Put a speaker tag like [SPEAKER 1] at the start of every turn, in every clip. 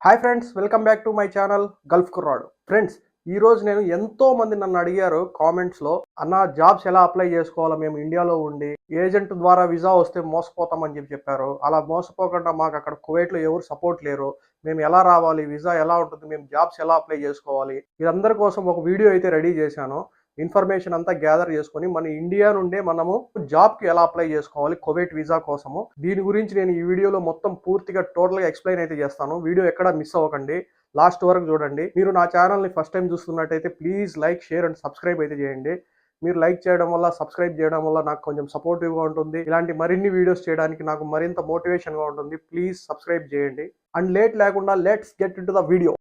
[SPEAKER 1] Hi friends, welcome back to my channel Gulf కుర్రాడు. Friends, ఈరోజు నేను ఎంతో మంది నన్ను అడిగారు కామెంట్స్లో, అన్న జాబ్స్ ఎలా అప్లై చేసుకోవాలా, మేము ఇండియాలో ఉండి ఏజెంట్ ద్వారా వీసా వస్తే మోసపోతామని చెప్పారు. అలా మోసపోకుండా మాకు అక్కడ కువైట్లో ఎవరు సపోర్ట్ లేరు, మేము ఎలా రావాలి, వీసా ఎలా ఉంటుంది, మేము జాబ్స్ ఎలా అప్లై చేసుకోవాలి, ఇదందరి కోసం ఒక వీడియో అయితే రెడీ చేశాను. ఇన్ఫర్మేషన్ అంతా గ్యాదర్ చేసుకొని మన ఇండియా నుండే మనము జాబ్కి ఎలా అప్లై చేసుకోవాలి కువైట్ వీసా కోసము, దీని గురించి నేను ఈ వీడియోలో మొత్తం పూర్తిగా టోటల్గా ఎక్స్ప్లెయిన్ అయితే చేస్తాను. వీడియో ఎక్కడ మిస్ అవ్వకండి, లాస్ట్ వరకు చూడండి. మీరు నా ఛానల్ని ఫస్ట్ టైం చూస్తున్నట్టయితే please like, share and subscribe అయితే చేయండి. మీరు లైక్ చేయడం వల్ల, సబ్స్క్రైబ్ చేయడం వల్ల నాకు కొంచెం సపోర్టివ్గా ఉంటుంది. ఇలాంటి మరిన్ని వీడియోస్ చేయడానికి నాకు మరింత మోటివేషన్గా ఉంటుంది. ప్లీజ్ సబ్స్క్రైబ్ చేయండి. అండ్ లేట్ లేకుండా let's get into the video.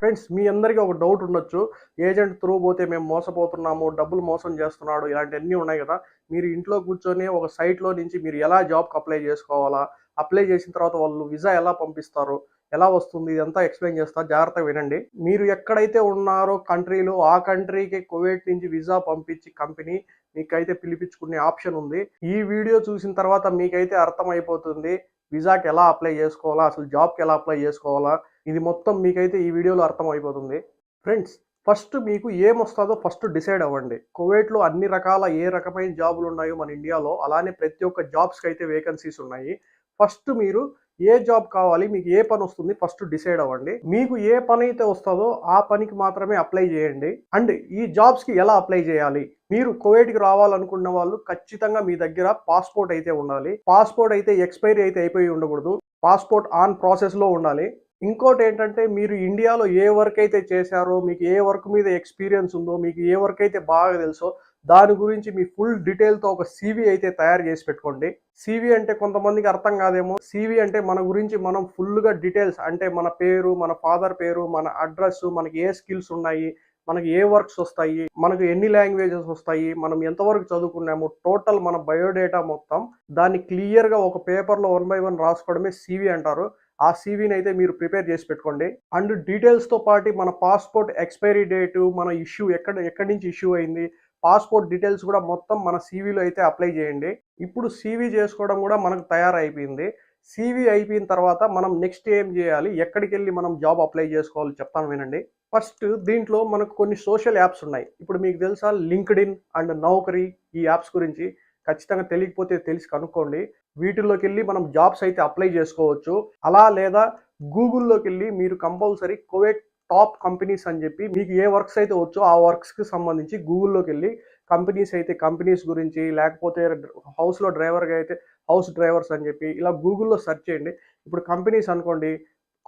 [SPEAKER 1] Friends, మీ అందరికీ ఒక డౌట్ ఉండొచ్చు, ఏజెంట్ త్రూ పోతే మేము మోసపోతున్నాము, డబ్బులు మోసం చేస్తున్నాడు, ఇలాంటివన్నీ ఉన్నాయి కదా. మీరు ఇంట్లో కూర్చొని ఒక సైట్లో నుంచి మీరు ఎలా జాబ్కి అప్లై చేసుకోవాలా, అప్లై చేసిన తర్వాత వాళ్ళు వీసా ఎలా పంపిస్తారు, ఎలా వస్తుంది, ఇదంతా ఎక్స్ప్లెయిన్ చేస్తా, జాగ్రత్తగా వినండి. మీరు ఎక్కడైతే ఉన్నారో కంట్రీలో, ఆ కంట్రీకి కువైట్ నుంచి వీసా పంపించి కంపెనీ మీకైతే పిలిపించుకునే ఆప్షన్ ఉంది. ఈ వీడియో చూసిన తర్వాత మీకైతే అర్థమైపోతుంది వీసాకి ఎలా అప్లై చేసుకోవాలా, అసలు జాబ్కి ఎలా అప్లై చేసుకోవాలా, ఇది మొత్తం మీకైతే ఈ వీడియోలో అర్థమైపోతుంది. ఫ్రెండ్స్, ఫస్ట్ మీకు ఏమొస్తుందో ఫస్ట్ డిసైడ్ అవ్వండి. కువైట్లో అన్ని రకాల ఏ రకమైన జాబులు ఉన్నాయో మన ఇండియాలో, అలానే ప్రతి ఒక్క జాబ్స్కి అయితే వేకెన్సీస్ ఉన్నాయి. ఫస్ట్ మీరు ఏ జాబ్ కావాలి, మీకు ఏ పని వస్తుంది ఫస్ట్ డిసైడ్ అవ్వండి. మీకు ఏ పని అయితే వస్తుందో ఆ పనికి మాత్రమే అప్లై చేయండి. అండ్ ఈ జాబ్స్కి ఎలా అప్లై చేయాలి, మీరు కువైట్కి రావాలనుకున్న వాళ్ళు ఖచ్చితంగా మీ దగ్గర పాస్పోర్ట్ అయితే ఉండాలి. పాస్పోర్ట్ అయితే ఎక్స్పైరీ అయితే అయిపోయి ఉండకూడదు, పాస్పోర్ట్ ఆన్ ప్రాసెస్లో ఉండాలి. ఇంకోటి ఏంటంటే, మీరు ఇండియాలో ఏ వర్క్ అయితే చేశారో, మీకు ఏ వర్క్ మీద ఎక్స్పీరియన్స్ ఉందో, మీకు ఏ వర్క్ అయితే బాగా తెలుసో దాని గురించి మీ ఫుల్ డీటెయిల్తో ఒక సీవీ అయితే తయారు చేసి పెట్టుకోండి. సీవీ అంటే కొంతమందికి అర్థం కాదేమో. సీవీ అంటే మన గురించి మనం ఫుల్గా డీటెయిల్స్, అంటే మన పేరు, మన ఫాదర్ పేరు, మన అడ్రస్, మనకి ఏ స్కిల్స్ ఉన్నాయి, మనకి ఏ వర్క్స్ వస్తాయి, మనకు ఎన్ని లాంగ్వేజెస్ వస్తాయి, మనం ఎంతవరకు చదువుకున్నాము, టోటల్ మన బయోడేటా మొత్తం దాన్ని క్లియర్గా ఒక పేపర్లో 1 by 1 రాసుకోవడమే సీవీ అంటారు. ఆ సీవీని అయితే మీరు ప్రిపేర్ చేసి పెట్టుకోండి. అండ్ డీటెయిల్స్తో పాటు మన పాస్పోర్ట్ ఎక్స్పైరీ డేటు, మన ఇష్యూ ఎక్కడి నుంచి ఇష్యూ అయింది, పాస్పోర్ట్ డీటెయిల్స్ కూడా మొత్తం మన సీవీలో అయితే అప్లై చేయండి. ఇప్పుడు సీవీ చేసుకోవడం కూడా మనకు తయారైపోయింది. సీవీ అయిపోయిన తర్వాత మనం నెక్స్ట్ ఏం చేయాలి, ఎక్కడికి వెళ్ళి మనం జాబ్ అప్లై చేసుకోవాలి చెప్తాను వినండి. ఫస్ట్ దీంట్లో మనకు కొన్ని సోషల్ యాప్స్ ఉన్నాయి. ఇప్పుడు మీకు తెలుసా లింక్డ్ఇన్ అండ్ నౌకరీ, ఈ యాప్స్ గురించి ఖచ్చితంగా తెలియకపోతే తెలిసి కనుక్కోండి. వీటిల్లోకి వెళ్ళి మనం జాబ్స్ అయితే అప్లై చేసుకోవచ్చు. అలా లేదా గూగుల్లోకి వెళ్ళి మీరు కంపల్సరీ కువైట్ టాప్ కంపెనీస్ అని చెప్పి మీకు ఏ వర్క్స్ అయితే వచ్చో ఆ వర్క్స్కి సంబంధించి గూగుల్లోకి వెళ్ళి కంపెనీస్ అయితే కంపెనీస్ గురించి, లేకపోతే హౌస్లో డ్రైవర్గా అయితే హౌస్ డ్రైవర్స్ అని చెప్పి ఇలా గూగుల్లో సెర్చ్ చేయండి. ఇప్పుడు కంపెనీస్ అనుకోండి,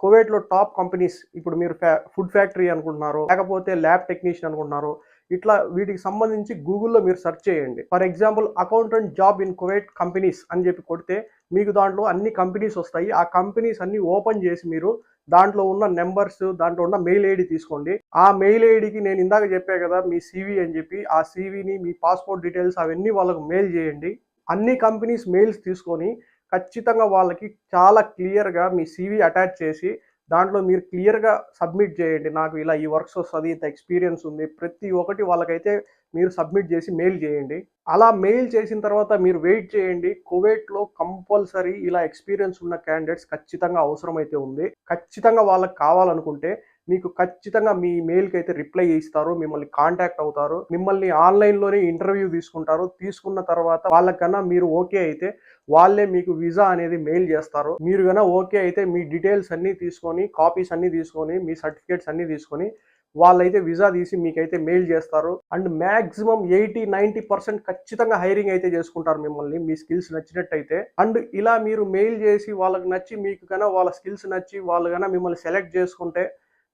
[SPEAKER 1] కువైట్లో టాప్ కంపెనీస్, ఇప్పుడు మీరు ఫుడ్ ఫ్యాక్టరీ అనుకుంటున్నారు, లేకపోతే ల్యాబ్ టెక్నీషియన్ అనుకుంటున్నారు, ఇట్లా వీటికి సంబంధించి గూగుల్లో మీరు సెర్చ్ చేయండి. For example accountant job in Kuwait companies అని చెప్పి కొడితే మీకు దాంట్లో అన్ని కంపెనీస్ వస్తాయి. ఆ కంపెనీస్ అన్ని ఓపెన్ చేసి మీరు దాంట్లో ఉన్న నెంబర్స్, దాంట్లో ఉన్న మెయిల్ ఐడి తీసుకోండి. ఆ మెయిల్ ఐడికి నేను ఇందాక చెప్పా కదా మీ సీవీ అని చెప్పి, ఆ సీవీని, మీ పాస్పోర్ట్ డీటెయిల్స్ అవన్నీ వాళ్ళకు మెయిల్ చేయండి. అన్ని కంపెనీస్ మెయిల్స్ తీసుకొని ఖచ్చితంగా వాళ్ళకి చాలా క్లియర్గా మీ సీవీ అటాచ్ చేసి దాంట్లో మీరు క్లియర్గా సబ్మిట్ చేయండి. నాకు ఇలా ఈ వర్క్స్ వస్తుంది, ఇంత ఎక్స్పీరియన్స్ ఉంది, ప్రతి ఒక్కటి వాళ్ళకైతే మీరు సబ్మిట్ చేసి మెయిల్ చేయండి. అలా మెయిల్ చేసిన తర్వాత మీరు వెయిట్ చేయండి. కువైట్లో కంపల్సరీ ఇలా ఎక్స్పీరియన్స్ ఉన్న క్యాండిడేట్స్ ఖచ్చితంగా అవసరం అయితే ఉంది. ఖచ్చితంగా వాళ్ళకి కావాలనుకుంటే మీకు ఖచ్చితంగా మీ మెయిల్కి అయితే రిప్లై ఇస్తారు, మిమ్మల్ని కాంటాక్ట్ అవుతారు, మిమ్మల్ని ఆన్లైన్లోనే ఇంటర్వ్యూ తీసుకుంటారు. తీసుకున్న తర్వాత వాళ్ళకన్నా మీరు ఓకే అయితే వాళ్ళే మీకు వీసా అనేది మెయిల్ చేస్తారు. మీరు కన్నా ఓకే అయితే మీ డీటెయిల్స్ అన్నీ తీసుకొని, కాపీస్ అన్నీ తీసుకొని, మీ సర్టిఫికేట్స్ అన్నీ తీసుకొని వాళ్ళైతే వీసా తీసి మీకైతే మెయిల్ చేస్తారు. అండ్ మ్యాక్సిమం 80-90% ఖచ్చితంగా హైరింగ్ అయితే చేసుకుంటారు మిమ్మల్ని, మీ స్కిల్స్ నచ్చినట్టయితే. అండ్ ఇలా మీరు మెయిల్ చేసి వాళ్ళకి నచ్చి, మీకు కన్నా వాళ్ళ స్కిల్స్ నచ్చి వాళ్ళు కన్నా మిమ్మల్ని సెలెక్ట్ చేసుకుంటే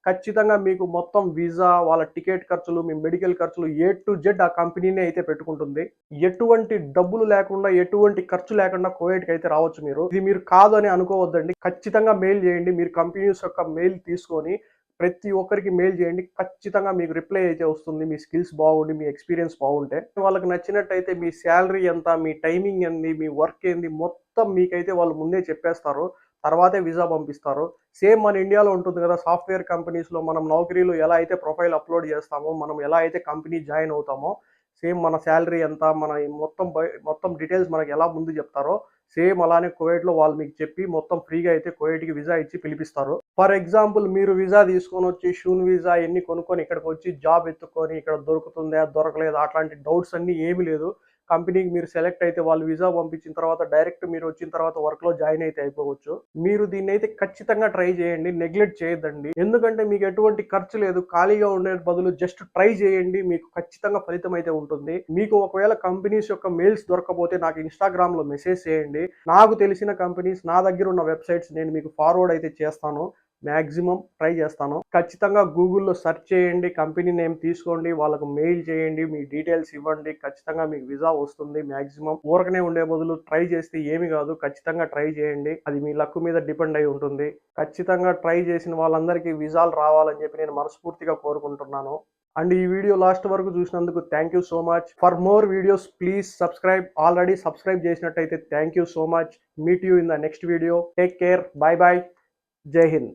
[SPEAKER 1] ఖచ్చితంగా మీకు మొత్తం వీసా, వాళ్ళ టికెట్ ఖర్చులు, మీ మెడికల్ ఖర్చులు A to Z ఆ కంపెనీనే అయితే పెట్టుకుంటుంది. ఎటువంటి డబ్బులు లేకుండా, ఎటువంటి ఖర్చు లేకుండా కువైట్కి అయితే రావచ్చు మీరు. ఇది మీరు కాదు అని అనుకోవద్దండి. ఖచ్చితంగా మెయిల్ చేయండి. మీరు కంపెనీస్ యొక్క మెయిల్ తీసుకొని ప్రతి ఒక్కరికి మెయిల్ చేయండి. ఖచ్చితంగా మీకు రిప్లై అయితే వస్తుంది. మీ స్కిల్స్ బాగుండి, మీ ఎక్స్పీరియన్స్ బాగుంటే. వాళ్ళకి నచ్చినట్టయితే మీ శాలరీ ఎంత, మీ టైమింగ్ ఏంది, మీ వర్క్ ఏంది మొత్తం మీకైతే వాళ్ళు ముందే చెప్పేస్తారు. తర్వాతే వీసా పంపిస్తారు. సేమ్ మన ఇండియాలో ఉంటుంది కదా, సాఫ్ట్వేర్ కంపెనీస్లో మనం నౌకరీలో ఎలా అయితే ప్రొఫైల్ అప్లోడ్ చేస్తామో, మనం ఎలా అయితే కంపెనీ జాయిన్ అవుతామో, సేమ్ మన శాలరీ ఎంత, మన మొత్తం డీటెయిల్స్ మనకి ఎలా ముందు చెప్తారో సేమ్ అలానే కువైట్లో వాళ్ళు మీకు చెప్పి మొత్తం ఫ్రీగా అయితే కువైట్కి వీసా ఇచ్చి పిలిపిస్తారు. ఫర్ ఎగ్జాంపుల్ మీరు వీసా తీసుకొని వచ్చి షూన్ వీసా ఎన్ని కొనుక్కొని ఇక్కడికి వచ్చి జాబ్ ఎత్తుకొని ఇక్కడ దొరుకుతుందా దొరకలేదా అట్లాంటి డౌట్స్ అన్నీ ఏమీ లేదు. కంపెనీకి మీరు సెలెక్ట్ అయితే వాళ్ళు వీసా పంపించిన తర్వాత డైరెక్ట్ మీరు వచ్చిన తర్వాత వర్క్లో జాయిన్ అయితే అయిపోవచ్చు. మీరు దీన్ని అయితే ఖచ్చితంగా ట్రై చేయండి, నెగ్లెక్ట్ చేయొద్దండి. ఎందుకంటే మీకు ఎటువంటి ఖర్చు లేదు, ఖాళీగా ఉండే బదులు జస్ట్ ట్రై చేయండి, మీకు ఖచ్చితంగా ఫలితం అయితే ఉంటుంది. మీకు ఒకవేళ కంపెనీస్ యొక్క మెయిల్స్ దొరకకపోతే నాకు ఇన్స్టాగ్రామ్లో మెసేజ్ చేయండి. నాకు తెలిసిన కంపెనీస్, నా దగ్గర ఉన్న వెబ్సైట్స్ నేను మీకు ఫార్వర్డ్ అయితే చేస్తాను. మ్యాక్సిమం ట్రై చేస్తాను. ఖచ్చితంగా గూగుల్లో సెర్చ్ చేయండి, కంపెనీ నేమ్ తీసుకోండి, వాళ్ళకు మెయిల్ చేయండి, మీ డీటెయిల్స్ ఇవ్వండి. ఖచ్చితంగా మీకు వీసా వస్తుంది. మ్యాక్సిమం ఊరకనే ఉండే బదులు ట్రై చేస్తే ఏమి కాదు, ఖచ్చితంగా ట్రై చేయండి. అది మీ లక్ మీద డిపెండ్ అయి ఉంటుంది. ఖచ్చితంగా ట్రై చేసిన వాళ్ళందరికీ వీసాలు రావాలని చెప్పి నేను మనస్ఫూర్తిగా కోరుకుంటున్నాను. అండ్ ఈ వీడియో లాస్ట్ వరకు చూసినందుకు thank you so much. For more videos please subscribe. Already subscribe చేసినట్టయితే thank you so much. Meet you in the next video. Take care. Bye bye. జై హింద్.